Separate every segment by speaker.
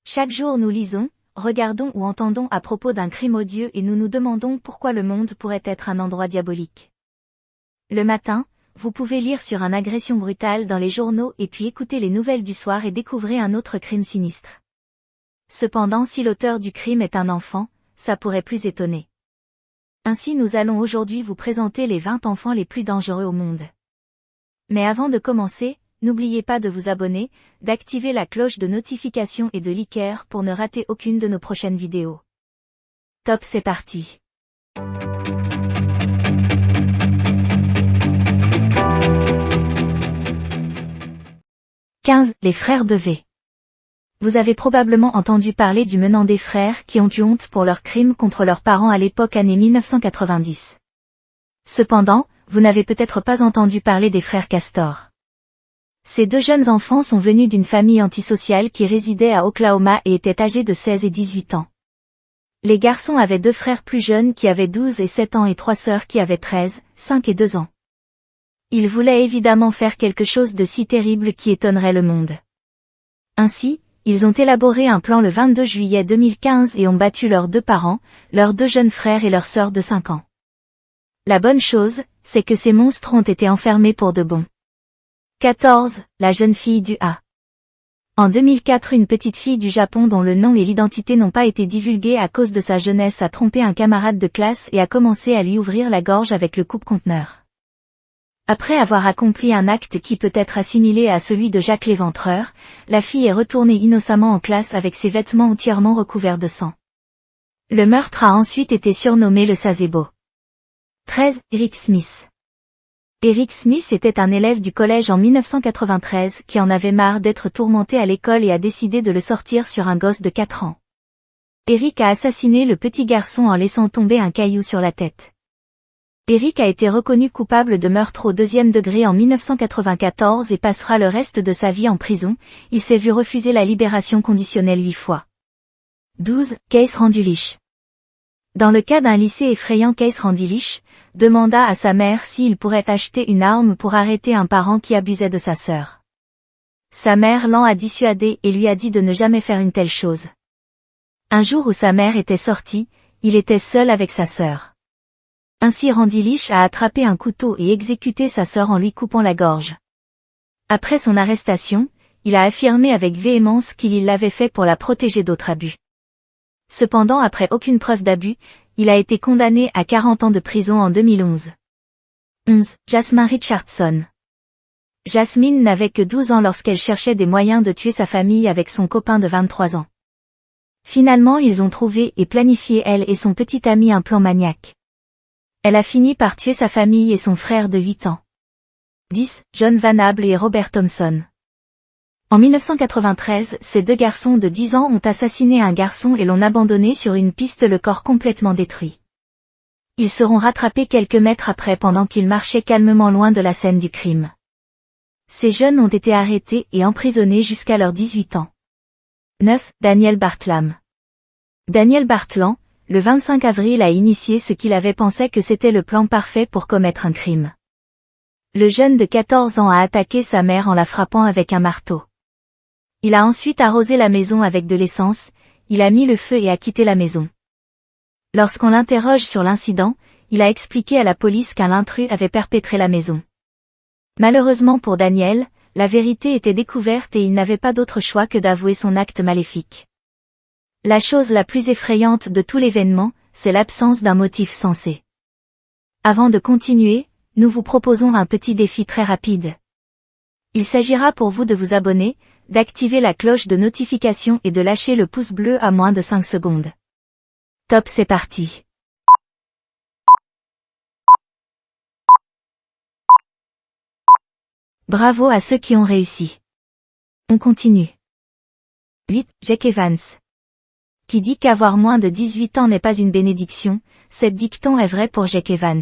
Speaker 1: Chaque jour nous lisons, regardons ou entendons à propos d'un crime odieux et nous nous demandons pourquoi le monde pourrait être un endroit diabolique. Le matin, vous pouvez lire sur une agression brutale dans les journaux et puis écouter les nouvelles du soir et découvrir un autre crime sinistre. Cependant, si l'auteur du crime est un enfant, ça pourrait plus étonner. Ainsi nous allons aujourd'hui vous présenter les 20 enfants les plus dangereux au monde. Mais avant de commencer, n'oubliez pas de vous abonner, d'activer la cloche de notification et de liker pour ne rater aucune de nos prochaines vidéos. Top, c'est parti. « 15. Les frères Bevet. Vous avez probablement entendu parler du Menandé frères qui ont eu honte pour leurs crimes contre leurs parents à l'époque année 1990. Cependant, vous n'avez peut-être pas entendu parler des frères Castor. Ces deux jeunes enfants sont venus d'une famille antisociale qui résidait à Oklahoma et étaient âgés de 16 et 18 ans. Les garçons avaient deux frères plus jeunes qui avaient 12 et 7 ans et trois sœurs qui avaient 13, 5 et 2 ans. Ils voulaient évidemment faire quelque chose de si terrible qui étonnerait le monde. Ainsi, ils ont élaboré un plan le 22 juillet 2015 et ont battu leurs deux parents, leurs deux jeunes frères et leur sœur de 5 ans. La bonne chose, c'est que ces monstres ont été enfermés pour de bon. 14. La jeune fille du A. En 2004, une petite fille du Japon dont le nom et l'identité n'ont pas été divulgués à cause de sa jeunesse a trompé un camarade de classe et a commencé à lui ouvrir la gorge avec le coupe-conteneur. Après avoir accompli un acte qui peut être assimilé à celui de Jacques l'Éventreur, la fille est retournée innocemment en classe avec ses vêtements entièrement recouverts de sang. Le meurtre a ensuite été surnommé le Sasebo. 13. Eric Smith. Eric Smith était un élève du collège en 1993 qui en avait marre d'être tourmenté à l'école et a décidé de le sortir sur un gosse de 4 ans. Eric a assassiné le petit garçon en laissant tomber un caillou sur la tête. Eric a été reconnu coupable de meurtre au 2e degré en 1994 et passera le reste de sa vie en prison. Il s'est vu refuser la libération conditionnelle 8 fois. 12. Keith Randulich. Dans le cas d'un lycée effrayant, Keith Randulich demanda à sa mère s'il pourrait acheter une arme pour arrêter un parent qui abusait de sa sœur. Sa mère l'en a dissuadé et lui a dit de ne jamais faire une telle chose. Un jour où sa mère était sortie, il était seul avec sa sœur. Ainsi Randulich a attrapé un couteau et exécuté sa sœur en lui coupant la gorge. Après son arrestation, il a affirmé avec véhémence qu'il l'avait fait pour la protéger d'autres abus. Cependant, après aucune preuve d'abus, il a été condamné à 40 ans de prison en 2011. 11. Jasmine Richardson. Jasmine n'avait que 12 ans lorsqu'elle cherchait des moyens de tuer sa famille avec son copain de 23 ans. Finalement, ils ont trouvé et planifié elle et son petit ami un plan maniaque. Elle a fini par tuer sa famille et son frère de 8 ans. 10. John Van Able et Robert Thompson. En 1993, ces deux garçons de 10 ans ont assassiné un garçon et l'ont abandonné sur une piste, le corps complètement détruit. Ils seront rattrapés quelques mètres après pendant qu'ils marchaient calmement loin de la scène du crime. Ces jeunes ont été arrêtés et emprisonnés jusqu'à leurs 18 ans. 9. Daniel Bartlam. Daniel Bartlam, le 25 avril a initié ce qu'il avait pensé que c'était le plan parfait pour commettre un crime. Le jeune de 14 ans a attaqué sa mère en la frappant avec un marteau. Il a ensuite arrosé la maison avec de l'essence, il a mis le feu et a quitté la maison. Lorsqu'on l'interroge sur l'incident, il a expliqué à la police qu'un intrus avait perpétré la maison. Malheureusement pour Daniel, la vérité était découverte et il n'avait pas d'autre choix que d'avouer son acte maléfique. La chose la plus effrayante de tout l'événement, c'est l'absence d'un motif sensé. Avant de continuer, nous vous proposons un petit défi très rapide. Il s'agira pour vous de vous abonner, d'activer la cloche de notification et de lâcher le pouce bleu à moins de 5 secondes. Top, c'est parti. Bravo à ceux qui ont réussi. On continue. 8. Jake Evans. Qui dit qu'avoir moins de 18 ans n'est pas une bénédiction, cette dicton est vrai pour Jake Evans.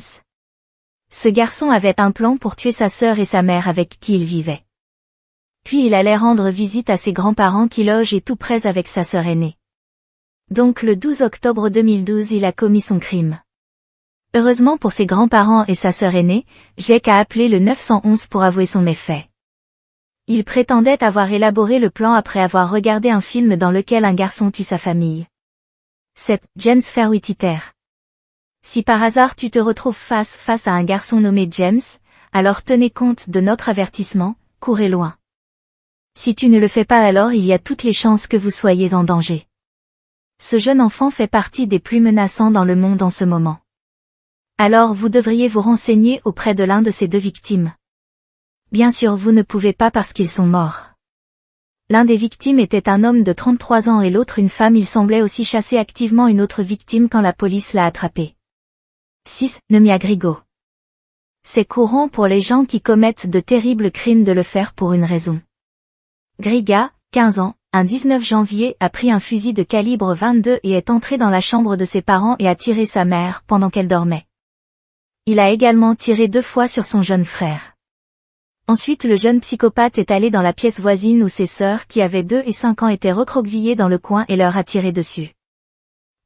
Speaker 1: Ce garçon avait un plan pour tuer sa sœur et sa mère avec qui il vivait. Puis il allait rendre visite à ses grands-parents qui logent tout près avec sa sœur aînée. Donc le 12 octobre 2012 il a commis son crime. Heureusement pour ses grands-parents et sa sœur aînée, Jake a appelé le 911 pour avouer son méfait. Il prétendait avoir élaboré le plan après avoir regardé un film dans lequel un garçon tue sa famille. 7. James Fairweather. Si par hasard tu te retrouves face à un garçon nommé James, alors tenez compte de notre avertissement, courez loin. Si tu ne le fais pas, alors il y a toutes les chances que vous soyez en danger. Ce jeune enfant fait partie des plus menaçants dans le monde en ce moment. Alors vous devriez vous renseigner auprès de l'un de ces deux victimes. Bien sûr vous ne pouvez pas parce qu'ils sont morts. L'un des victimes était un homme de 33 ans et l'autre une femme. Il semblait aussi chasser activement une autre victime quand la police l'a attrapé. 6. Nemia Grigo. C'est courant pour les gens qui commettent de terribles crimes de le faire pour une raison. Griga, 15 ans, un 19 janvier a pris un fusil de calibre 22 et est entré dans la chambre de ses parents et a tiré sa mère pendant qu'elle dormait. Il a également tiré 2 fois sur son jeune frère. Ensuite le jeune psychopathe est allé dans la pièce voisine où ses sœurs qui avaient 2 et 5 ans étaient recroquevillées dans le coin et leur a tiré dessus.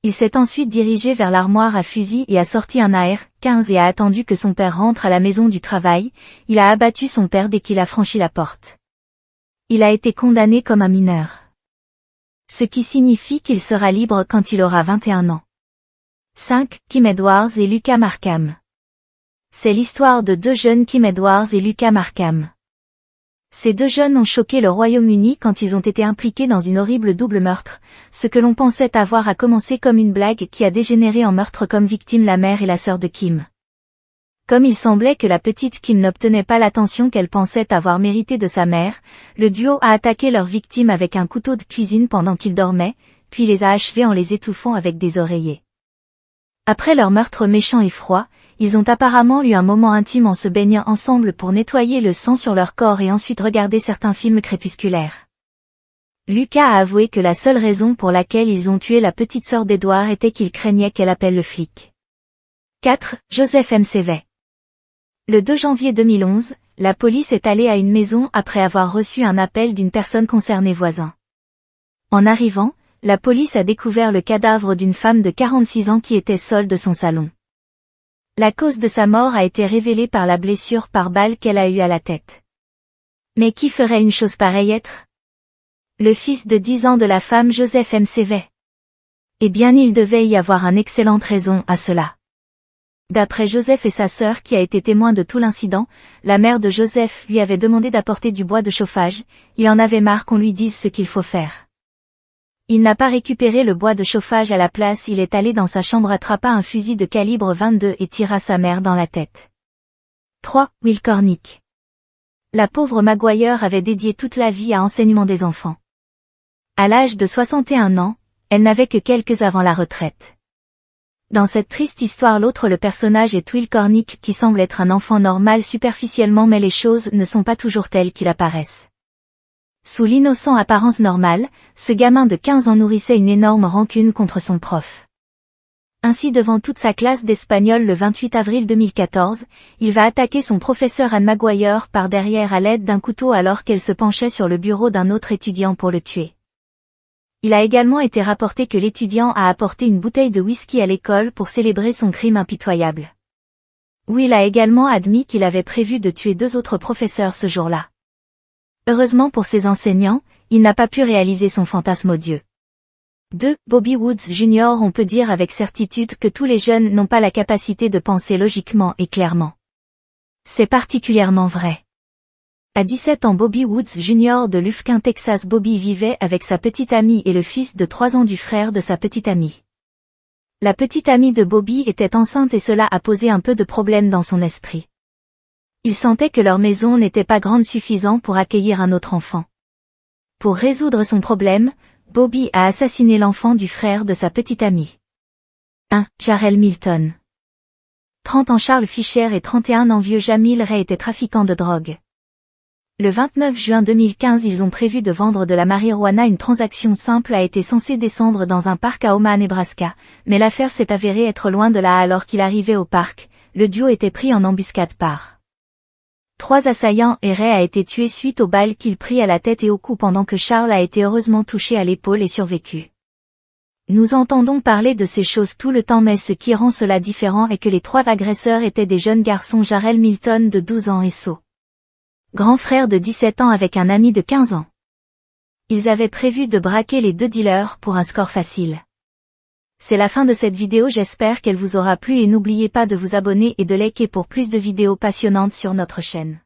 Speaker 1: Il s'est ensuite dirigé vers l'armoire à fusil et a sorti un AR-15 et a attendu que son père rentre à la maison du travail. Il a abattu son père dès qu'il a franchi la porte. Il a été condamné comme un mineur. Ce qui signifie qu'il sera libre quand il aura 21 ans. 5. Kim Edwards et Lucas Markham. C'est l'histoire de 2 jeunes, Kim Edwards et Lucas Markham. Ces 2 jeunes ont choqué le Royaume-Uni quand ils ont été impliqués dans une horrible double meurtre, ce que l'on pensait avoir à commencer comme une blague qui a dégénéré en meurtre comme victime la mère et la sœur de Kim. Comme il semblait que la petite Kim n'obtenait pas l'attention qu'elle pensait avoir méritée de sa mère, le duo a attaqué leur victime avec un couteau de cuisine pendant qu'ils dormaient, puis les a achevés en les étouffant avec des oreillers. Après leur meurtre méchant et froid, ils ont apparemment eu un moment intime en se baignant ensemble pour nettoyer le sang sur leur corps et ensuite regarder certains films crépusculaires. Lucas a avoué que la seule raison pour laquelle ils ont tué la petite sœur d'Edward était qu'ils craignaient qu'elle appelle le flic. 4. Joseph McVeigh. Le 2 janvier 2011, la police est allée à une maison après avoir reçu un appel d'une personne concernée voisin. En arrivant, la police a découvert le cadavre d'une femme de 46 ans qui était seule de son salon. La cause de sa mort a été révélée par la blessure par balle qu'elle a eue à la tête. Mais qui ferait une chose pareille être? Le fils de 10 ans de la femme, Joseph McVeigh. Eh bien il devait y avoir une excellente raison à cela. D'après Joseph et sa sœur qui a été témoin de tout l'incident, la mère de Joseph lui avait demandé d'apporter du bois de chauffage, il en avait marre qu'on lui dise ce qu'il faut faire. Il n'a pas récupéré le bois de chauffage à la place, il est allé dans sa chambre, attrapa un fusil de calibre 22 et tira sa mère dans la tête. 3. Will Cornick. La pauvre Maguire avait dédié toute la vie à l'enseignement des enfants. À l'âge de 61 ans, elle n'avait que quelques avant la retraite. Dans cette triste histoire, le personnage est Will Cornick qui semble être un enfant normal superficiellement, mais les choses ne sont pas toujours telles qu'il apparaissent. Sous l'innocent apparence normale, ce gamin de 15 ans nourrissait une énorme rancune contre son prof. Ainsi, devant toute sa classe d'espagnol le 28 avril 2014, il va attaquer son professeur Anne Maguire par derrière à l'aide d'un couteau alors qu'elle se penchait sur le bureau d'un autre étudiant pour le tuer. Il a également été rapporté que l'étudiant a apporté une bouteille de whisky à l'école pour célébrer son crime impitoyable. Will a également admis qu'il avait prévu de tuer 2 autres professeurs ce jour-là. Heureusement pour ses enseignants, il n'a pas pu réaliser son fantasme odieux. 2. Bobby Woods Jr. On peut dire avec certitude que tous les jeunes n'ont pas la capacité de penser logiquement et clairement. C'est particulièrement vrai. À 17 ans, Bobby Woods Jr. de Lufkin, Texas. Bobby vivait avec sa petite amie et le fils de 3 ans du frère de sa petite amie. La petite amie de Bobby était enceinte et cela a posé un peu de problème dans son esprit. Il sentait que leur maison n'était pas grande suffisant pour accueillir un autre enfant. Pour résoudre son problème, Bobby a assassiné l'enfant du frère de sa petite amie. 1. Jarrell Milton. 30 ans Charles Fisher et 31 ans vieux Jamil Ray étaient trafiquants de drogue. Le 29 juin 2015, ils ont prévu de vendre de la marijuana. Une transaction simple a été censée descendre dans un parc à Omaha, Nebraska, mais l'affaire s'est avérée être loin de là. Alors qu'il arrivait au parc, le duo était pris en embuscade par 3 assaillants et Ray a été tué suite aux balles qu'il prit à la tête et au cou pendant que Charles a été heureusement touché à l'épaule et survécu. Nous entendons parler de ces choses tout le temps, mais ce qui rend cela différent est que les 3 agresseurs étaient des jeunes garçons. Jarrell Milton de 12 ans et So Grand frère de 17 ans avec un ami de 15 ans. Ils avaient prévu de braquer les deux dealers pour un score facile. C'est la fin de cette vidéo, j'espère qu'elle vous aura plu et n'oubliez pas de vous abonner et de liker pour plus de vidéos passionnantes sur notre chaîne.